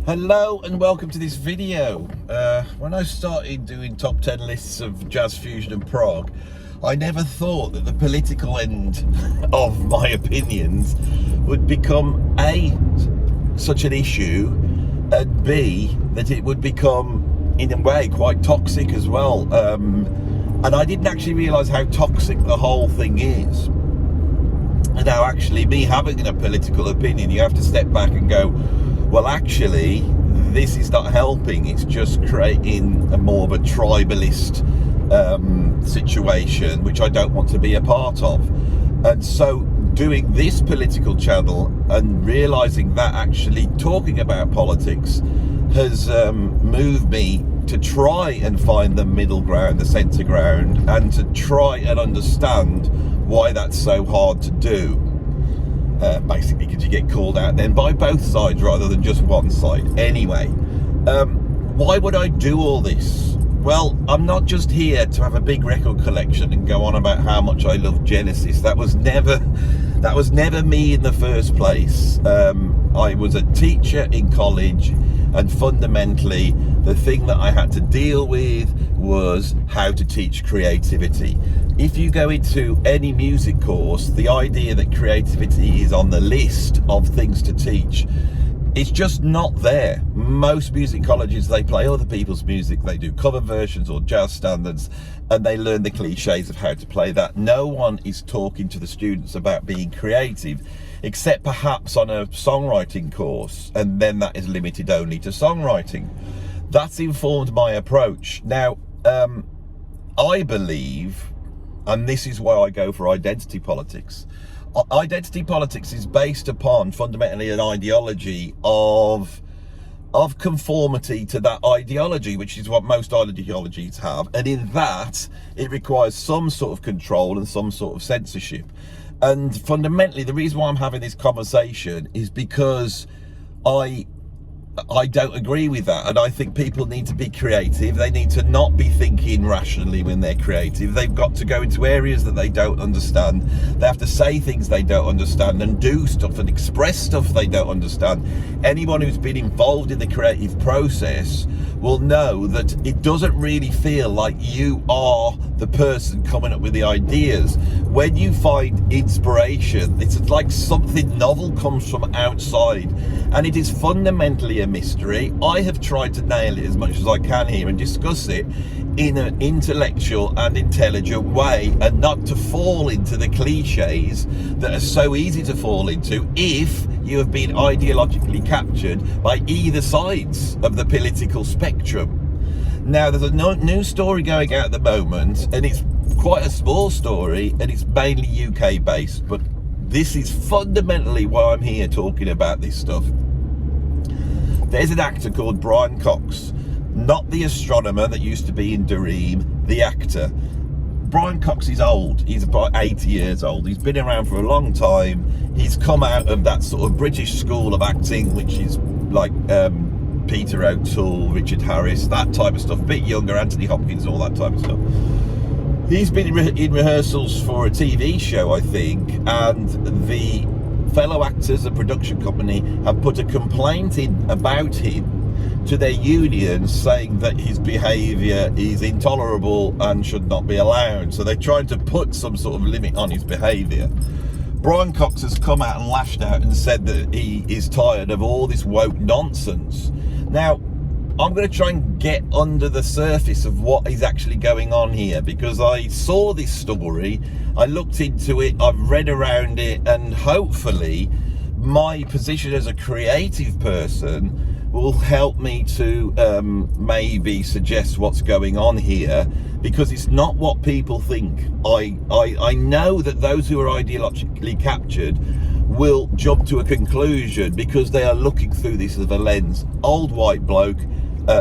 Hello and welcome to this video. When I started doing top 10 lists of jazz, fusion and prog, I never thought that the political end of my opinions would become A, such an issue, and B, that it would become, in a way, quite toxic as well. And I didn't actually realise how toxic the whole thing is. And now actually me having a political opinion, you have to step back and go, well, actually, this is not helping. It's just creating a more of a tribalist situation, which I don't want to be a part of. And so doing this political channel and realising that actually talking about politics has moved me to try and find the middle ground, the centre ground, and to try and understand why that's so hard to do. Basically because you get called out then by both sides rather than just one side. Anyway, why would I do all this? Well, I'm not just here to have a big record collection and go on about how much I love Genesis. That was never me in the first place. I was a teacher in college, and fundamentally the thing that I had to deal with was how to teach creativity. If you go into any music course, the idea that creativity is on the list of things to teach, it's just not there. Most music colleges, they play other people's music, they do cover versions or jazz standards, and they learn the cliches of how to play that. No one is talking to the students about being creative, except perhaps on a songwriting course, and then that is limited only to songwriting. That's informed my approach. Now, I believe, and this is why I go for identity politics. Identity politics is based upon fundamentally an ideology of conformity to that ideology, which is what most ideologies have. And in that, it requires some sort of control and some sort of censorship. And fundamentally, the reason why I'm having this conversation is because I don't agree with that, and I think people need to be creative. They need to not be thinking rationally when they're creative. They've got to go into areas that they don't understand. They have to say things they don't understand and do stuff and express stuff they don't understand. Anyone who's been involved in the creative process will know that it doesn't really feel like you are the person coming up with the ideas. When you find inspiration, it's like something novel comes from outside, and it is fundamentally a mystery. I have tried to nail it as much as I can here and discuss it in an intellectual and intelligent way, and not to fall into the cliches that are so easy to fall into if you have been ideologically captured by either sides of the political spectrum. Now, there's a new story going out at the moment, and it's quite a small story, and it's mainly UK based, but this is fundamentally why I'm here talking about this stuff. There's an actor called Brian Cox, not the astronomer that used to be in Dream, the actor. Brian Cox is old. He's about 80 years old. He's been around for a long time. He's come out of that sort of British school of acting, which is like Peter O'Toole, Richard Harris, that type of stuff. A bit younger, Anthony Hopkins, all that type of stuff. He's been in rehearsals for a TV show, I think, and the fellow actors and production company have put a complaint in about him to their union, saying that his behaviour is intolerable and should not be allowed. So they're trying to put some sort of limit on his behaviour. Brian Cox has come out and lashed out and said that he is tired of all this woke nonsense. Now, I'm going to try and get under the surface of what is actually going on here, because I saw this story, I looked into it, I've read around it, and hopefully my position as a creative person will help me to maybe suggest what's going on here, because it's not what people think. I know that those who are ideologically captured will jump to a conclusion because they are looking through this as a lens. Old white bloke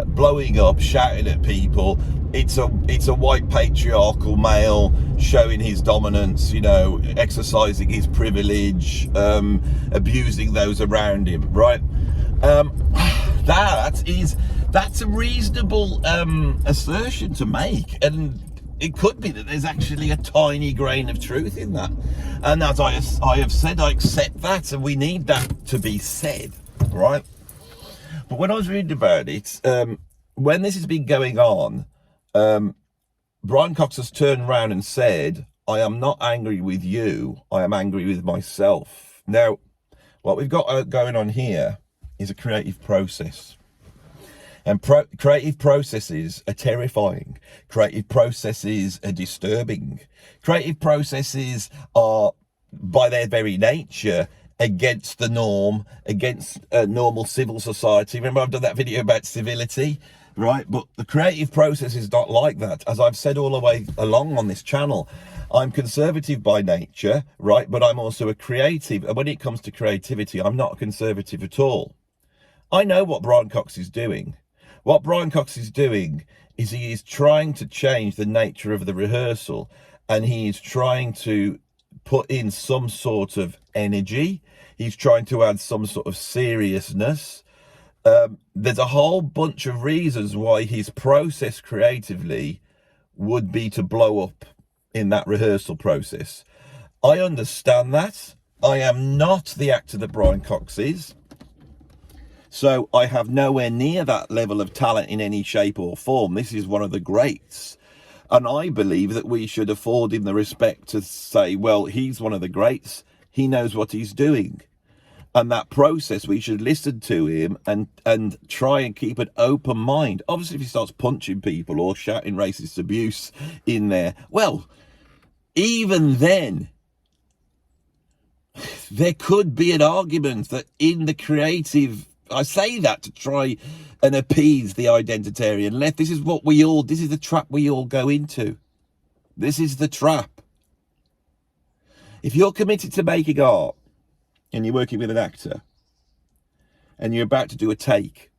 blowing up, shouting at people. It's a white patriarchal male showing his dominance, you know, exercising his privilege, abusing those around him, right? That's a reasonable assertion to make, and it could be that there's actually a tiny grain of truth in that. And as I have said, I accept that, and we need that to be said, right? But when I was reading about it, when this has been going on, Brian Cox has turned around and said, I am not angry with you, I am angry with myself. Now, what we've got going on here is a creative process. And creative processes are terrifying. Creative processes are disturbing. Creative processes are, by their very nature, against the norm, against normal civil society. Remember, I've done that video about civility, right? But the creative process is not like that. As I've said all the way along on this channel, I'm conservative by nature, right? But I'm also a creative. And when it comes to creativity, I'm not a conservative at all. I know what Brian Cox is doing. What Brian Cox is doing is he is trying to change the nature of the rehearsal, and he is trying to put in some sort of energy. He's trying to add some sort of seriousness. There's a whole bunch of reasons why his process creatively would be to blow up in that rehearsal process. I understand that. I am not the actor that Brian Cox is. So I have nowhere near that level of talent in any shape or form. This is one of the greats. And I believe that we should afford him the respect to say, well, he's one of the greats. He knows what he's doing. And that process, we should listen to him and try and keep an open mind. Obviously, if he starts punching people or shouting racist abuse in there, well, even then, there could be an argument that in the creative, I say that to try and appease the identitarian left. This is the trap we all go into. This is the trap. If you're committed to making art and you're working with an actor and you're about to do a take,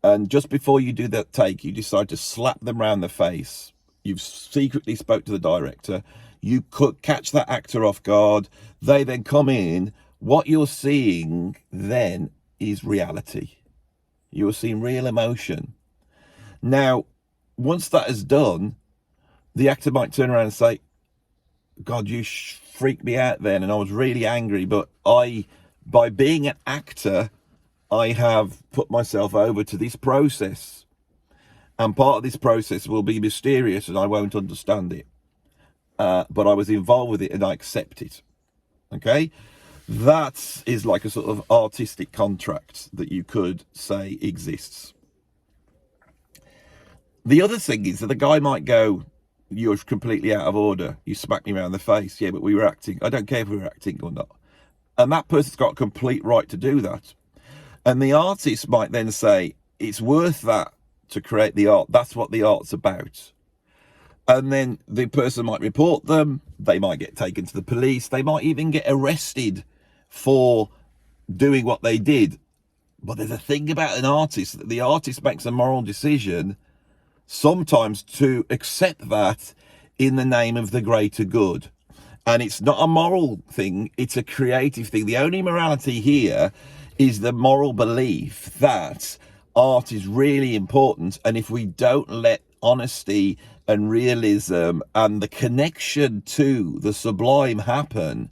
and just before you do that take, you decide to slap them round the face, you've secretly spoke to the director, you could catch that actor off guard, they then come in, what you're seeing then is reality. You are seeing real emotion. Now, once that is done, the actor might turn around and say, God, you freaked me out then, and I was really angry, but by being an actor, I have put myself over to this process. And part of this process will be mysterious and I won't understand it. But I was involved with it and I accept it. Okay? That is like a sort of artistic contract that you could say exists. The other thing is that the guy might go, you're completely out of order. You smacked me around the face. Yeah, but we were acting. I don't care if we were acting or not. And that person's got a complete right to do that. And the artist might then say, it's worth that to create the art. That's what the art's about. And then the person might report them. They might get taken to the police. They might even get arrested for doing what they did. But there's a thing about an artist, that the artist makes a moral decision sometimes to accept that in the name of the greater good. And it's not a moral thing, it's a creative thing. The only morality here is the moral belief that art is really important, and if we don't let honesty and realism and the connection to the sublime happen,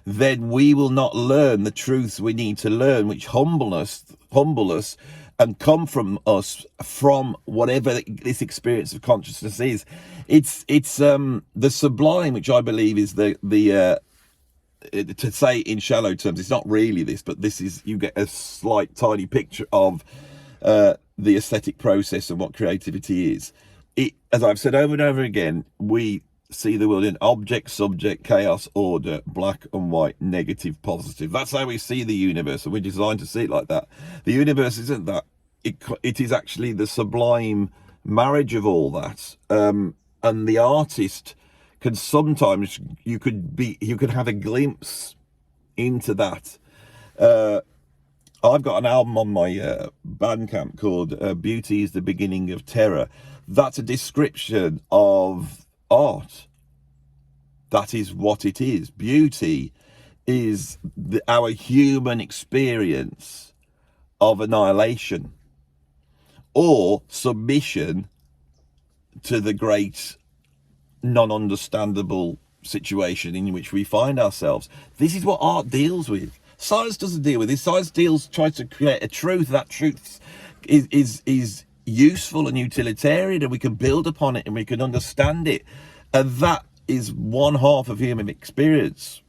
then we will not learn the truths we need to learn, which humble us and come from us, from whatever this experience of consciousness is. It's the sublime, which I believe is the to say in shallow terms, it's not really this, but this is, you get a slight tiny picture of the aesthetic process and what creativity is. As I've said over and over again, we see the world in object, subject, chaos, order, black and white, negative, positive. That's how we see the universe, and we're designed to see it like that. The universe isn't that. It is actually the sublime marriage of all that. And the artist can sometimes, you could have a glimpse into that. I've got an album on my Bandcamp called Beauty is the Beginning of Terror. That's a description of art. That is what it is. Beauty is our human experience of annihilation or submission to the great non-understandable situation in which we find ourselves. This is what art deals with. Science doesn't deal with this. Science tries to create a truth. That truth is useful and utilitarian, and we can build upon it and we can understand it. And that is one half of human experience.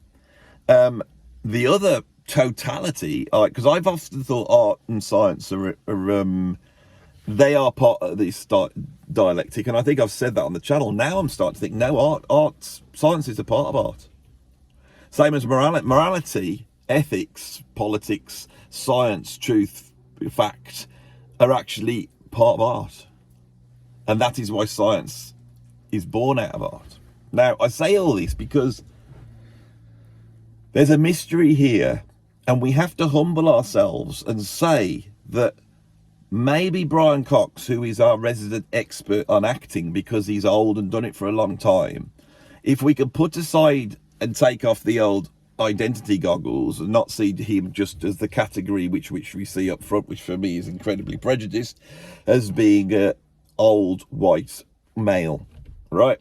The other totality, because I've often thought art and science they are part of this dialectic, and I think I've said that on the channel. Now I'm starting to think, no, science is a part of art. Same as morality, ethics, politics, science, truth, fact are actually part of art. And that is why science is born out of art. Now, I say all this because there's a mystery here, and we have to humble ourselves and say that maybe Brian Cox, who is our resident expert on acting because he's old and done it for a long time, if we could put aside and take off the old identity goggles and not see him just as the category which we see up front, which for me is incredibly prejudiced, as being an old white male, right?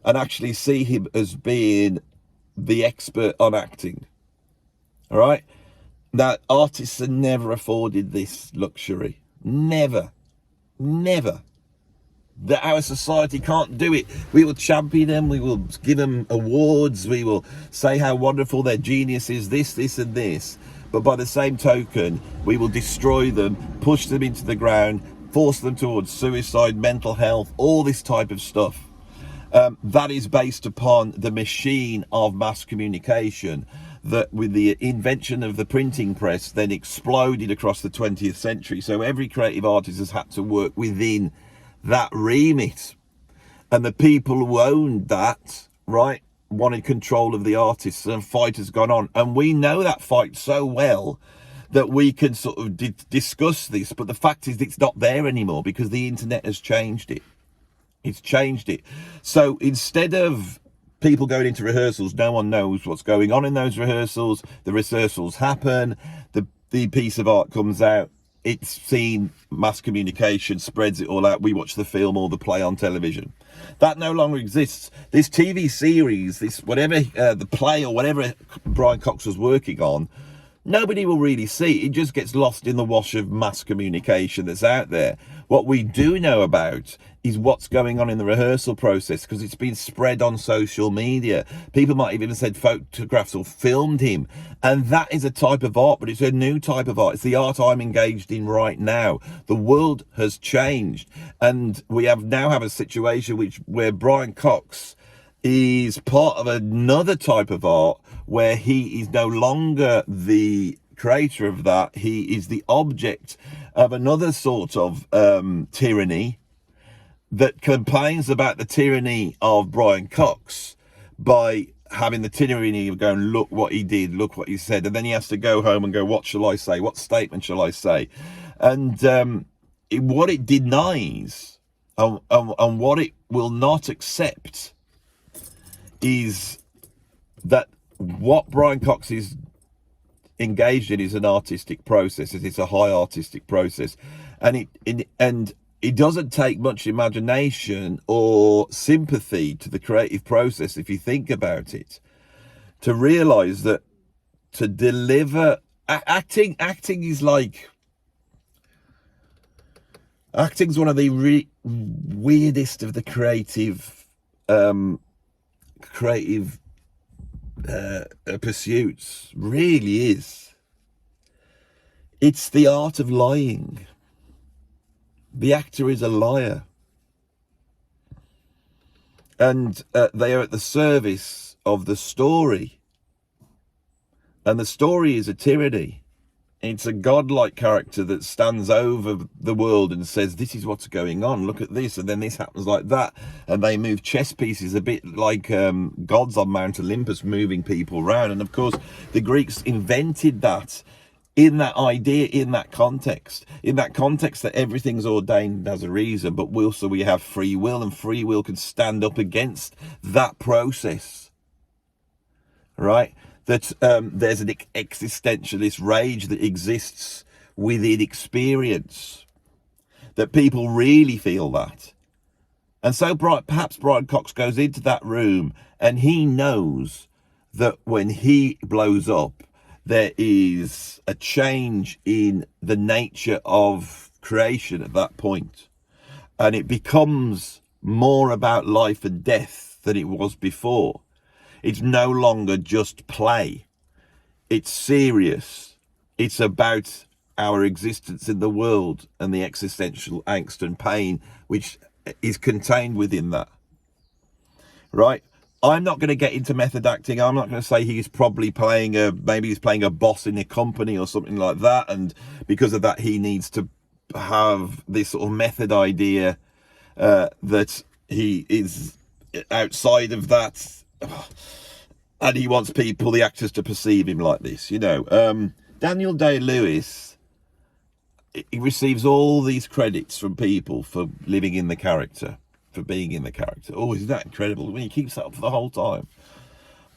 And actually see him as being the expert on acting, all right? Now, artists are never afforded this luxury. Never. That our society can't do it. We will champion them, we will give them awards, we will say how wonderful their genius is, this and this, but by the same token we will destroy them, push them into the ground, force them towards suicide, mental health, all this type of stuff. That is based upon the machine of mass communication that, with the invention of the printing press, then exploded across the 20th century. So every creative artist has had to work within that remit, and the people who owned that, right, wanted control of the artists, and fight has gone on, and we know that fight so well that we can sort of discuss this, but the fact is it's not there anymore because the internet has changed it. It's changed it. So instead of people going into rehearsals, no one knows what's going on in those rehearsals. The rehearsals happen, the piece of art comes out, it's seen, mass communication spreads it all out. We watch the film or the play on television. That no longer exists. This TV series, this whatever, the play or whatever Brian Cox was working on, nobody will really see. It just gets lost in the wash of mass communication that's out there. What we do know about is what's going on in the rehearsal process, because it's been spread on social media. People might even have said photographs or filmed him. And that is a type of art, but it's a new type of art. It's the art I'm engaged in right now. The world has changed. And we now have a situation where Brian Cox is part of another type of art where he is no longer the creator of that. He is the object of another sort of tyranny that complains about the tyranny of Brian Cox by having the tyranny of going, look what he did, look what he said, and then he has to go home and go, what shall I say? What statement shall I say? And what it denies and what it will not accept is that what Brian Cox is engaged in is an artistic process. It's a high artistic process, and it doesn't take much imagination or sympathy to the creative process, if you think about it, to realize that to deliver acting's one of the weirdest of the creative pursuits. Really is. It's the art of lying. The actor is a liar, and they are at the service of the story, and the story is a tyranny. It's a godlike character that stands over the world and says, this is what's going on, look at this, and then this happens like that, and they move chess pieces a bit like gods on Mount Olympus moving people around. And of course the Greeks invented that in that idea, in that context that everything's ordained as a reason, but we have free will, and free will can stand up against that process, right? That there's an existentialist rage that exists within experience, that people really feel that. And so perhaps Brian Cox goes into that room and he knows that when he blows up, there is a change in the nature of creation at that point, and it becomes more about life and death than it was before. It's no longer just play. It's serious. It's about our existence in the world and the existential angst and pain which is contained within that. Right? I'm not going to get into method acting. I'm not going to say he's probably maybe he's playing a boss in a company or something like that, and because of that he needs to have this sort of method idea that he is outside of that, and he wants the actors to perceive him like this, Daniel Day-Lewis, he receives all these credits from people for living in the character, for being in the character. Oh, isn't that incredible? When he keeps that up for the whole time.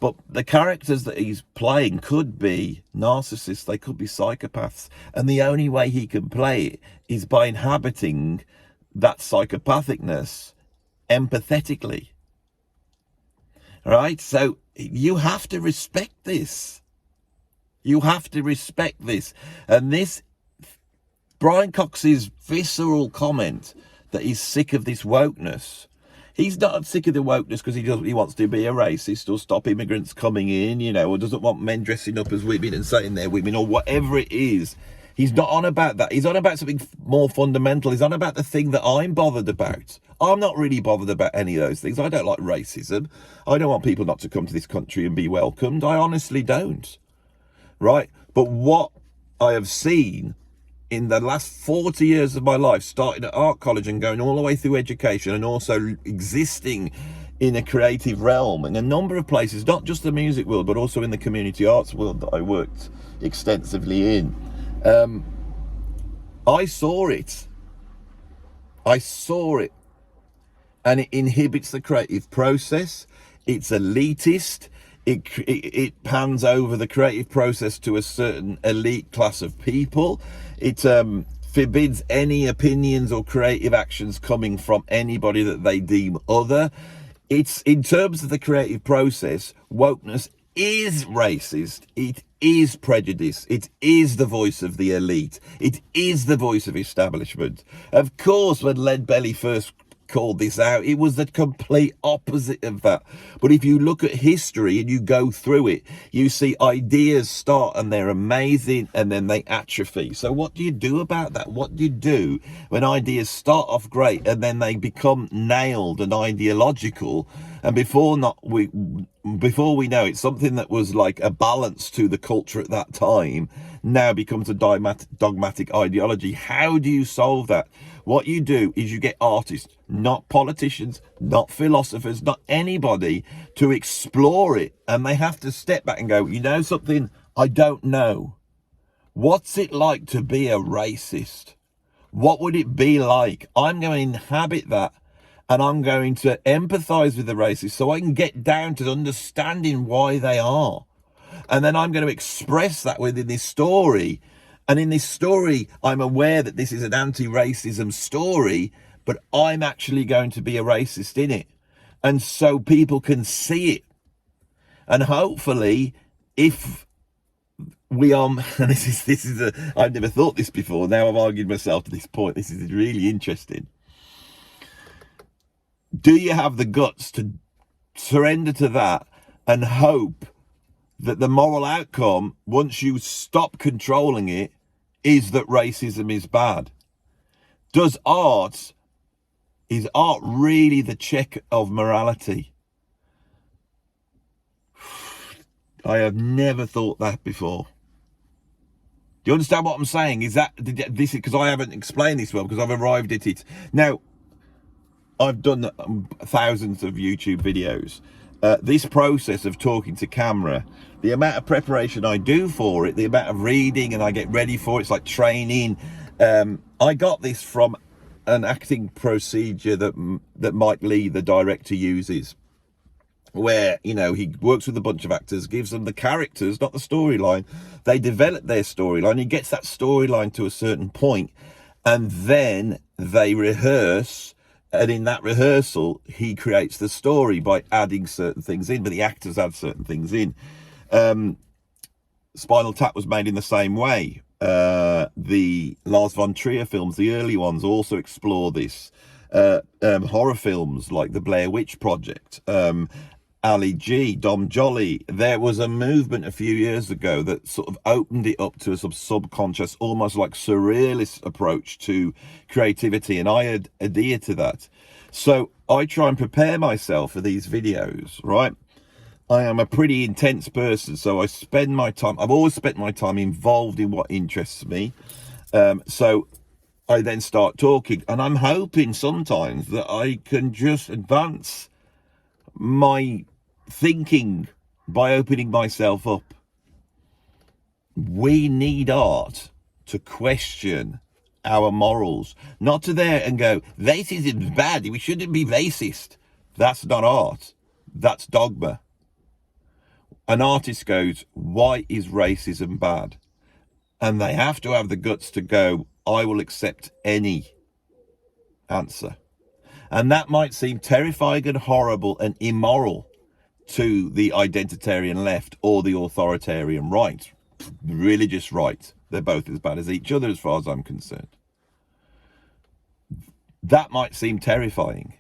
But the characters that he's playing could be narcissists, they could be psychopaths, and the only way he can play it is by inhabiting that psychopathicness empathetically. Right? So you have to respect this. You have to respect this. And this, Brian Cox's visceral comment that he's sick of this wokeness. He's not sick of the wokeness because he wants to be a racist or stop immigrants coming in, or doesn't want men dressing up as women and saying they're women or whatever it is. He's not on about that. He's on about something more fundamental. He's on about the thing that I'm bothered about. I'm not really bothered about any of those things. I don't like racism. I don't want people not to come to this country and be welcomed. I honestly don't. Right? But what I have seen in the last 40 years of my life, starting at art college and going all the way through education and also existing in a creative realm in a number of places, not just the music world, but also in the community arts world that I worked extensively in. I saw it. And it inhibits the creative process. It's elitist. It pans over the creative process to a certain elite class of people. It forbids any opinions or creative actions coming from anybody that they deem other. It's, in terms of the creative process, wokeness is racist. It is prejudice. It is the voice of the elite. It is the voice of establishment. Of course, when Lead Belly first called this out, it was the complete opposite of that. But if you look at history and you go through it, you see ideas start and they're amazing and then they atrophy. So what do you do about that? What do you do when ideas start off great and then they become nailed and ideological, and before we know it, something that was like a balance to the culture at that time now becomes a dogmatic ideology? How do you solve that? What you do is you get artists, not politicians, not philosophers, not anybody, to explore it. And they have to step back and go, you know something? I don't know. What's it like to be a racist? What would it be like? I'm going to inhabit that. And I'm going to empathize with the racists so I can get down to understanding why they are. And then I'm going to express that within this story. And in this story, I'm aware that this is an anti-racism story, but I'm actually going to be a racist in it. And so people can see it. And hopefully, if we are, and I've never thought this before. Now I've argued myself to this point. This is really interesting. Do you have the guts to surrender to that and hope that the moral outcome, once you stop controlling it, is that racism is bad? Is art really the check of morality? I have never thought that before. Do you understand what I'm saying? Is this because I haven't explained this well, because I've arrived at it. Now, I've done thousands of YouTube videos. This process of talking to camera, the amount of preparation I do for it, the amount of reading and I get ready for it, it's like training. I got this from an acting procedure that Mike Lee, the director, uses, where, he works with a bunch of actors, gives them the characters, not the storyline. They develop their storyline. He gets that storyline to a certain point, and then they rehearse. And in that rehearsal, he creates the story by adding certain things in, but the actors add certain things in. Spinal Tap was made in the same way. The Lars von Trier films, the early ones, also explore this. Horror films like The Blair Witch Project, Ali G, Dom Jolly. There was a movement a few years ago that sort of opened it up to a sort of subconscious, almost like surrealist approach to creativity, and I adhere to that. So I try and prepare myself for these videos, right? I am a pretty intense person, so I spend my time, I've always spent my time involved in what interests me. So I then start talking, and I'm hoping sometimes that I can just advance my thinking by opening myself up. We need art to question our morals, not to there and go, racism is bad, we shouldn't be racist. That's not art, that's dogma. An artist goes, why is racism bad? And they have to have the guts to go, I will accept any answer. And that might seem terrifying and horrible and immoral to the identitarian left or the authoritarian right, religious right. They're both as bad as each other as far as I'm concerned. That might seem terrifying.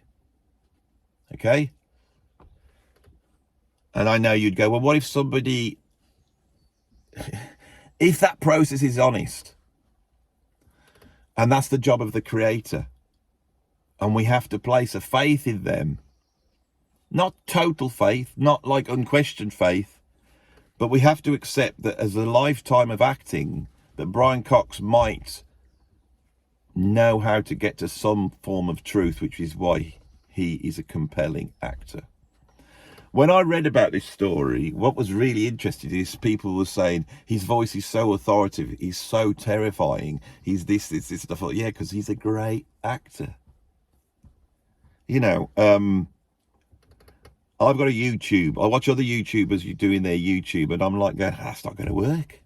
Okay? And I know you'd go, well, what if somebody, if that process is honest, and that's the job of the creator, and we have to place a faith in them, not total faith, not like unquestioned faith, but we have to accept that as a lifetime of acting, that Brian Cox might know how to get to some form of truth, which is why he is a compelling actor. When I read about this story, what was really interesting is people were saying his voice is so authoritative, he's so terrifying, he's this. I thought, yeah, because he's a great actor. You know, I've got a YouTube. I watch other YouTubers doing their YouTube, and I'm like, that's not going to work.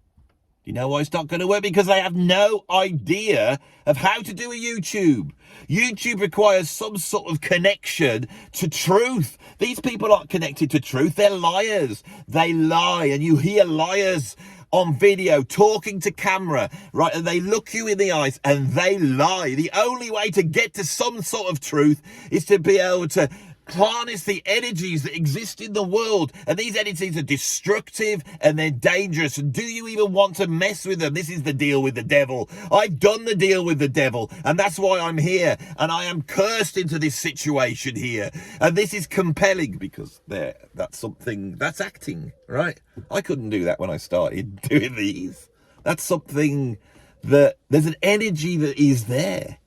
You know why it's not going to work? Because I have no idea of how to do a YouTube. YouTube requires some sort of connection to truth. These people aren't connected to truth. They're liars. They lie. And you hear liars on video talking to camera, right? And they look you in the eyes and they lie. The only way to get to some sort of truth is to be able to harness the energies that exist in the world, and these energies are destructive and they're dangerous. And do you even want to mess with them? This is the deal with the devil. I've done the deal with the devil, and that's why I'm here, and I am cursed into this situation here. And this is compelling because that's something, that's acting, right? I couldn't do that when I started doing these. That's something that there's an energy that is there.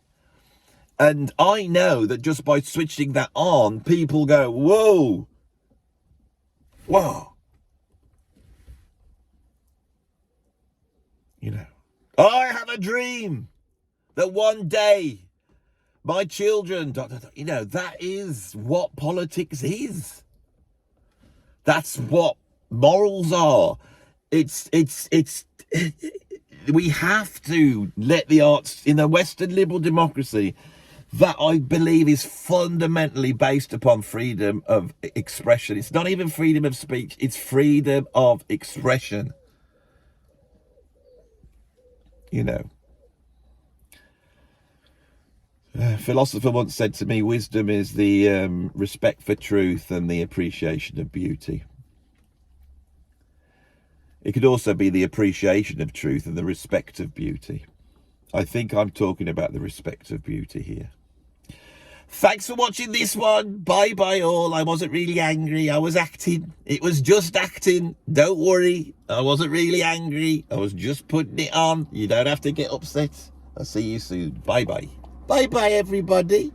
And I know that just by switching that on, people go, whoa, whoa. You know, I have a dream that one day my children, you know, that is what politics is. That's what morals are. We have to let the arts in a Western liberal democracy that I believe is fundamentally based upon freedom of expression. It's not even freedom of speech, it's freedom of expression. You know. A philosopher once said to me, wisdom is the respect for truth and the appreciation of beauty. It could also be the appreciation of truth and the respect of beauty. I think I'm talking about the respect of beauty here. Thanks for watching this one. Bye bye all. I wasn't really angry. I was acting. It was just acting. Don't worry. I wasn't really angry. I was just putting it on. You don't have to get upset. I'll see you soon. Bye bye. Bye bye everybody.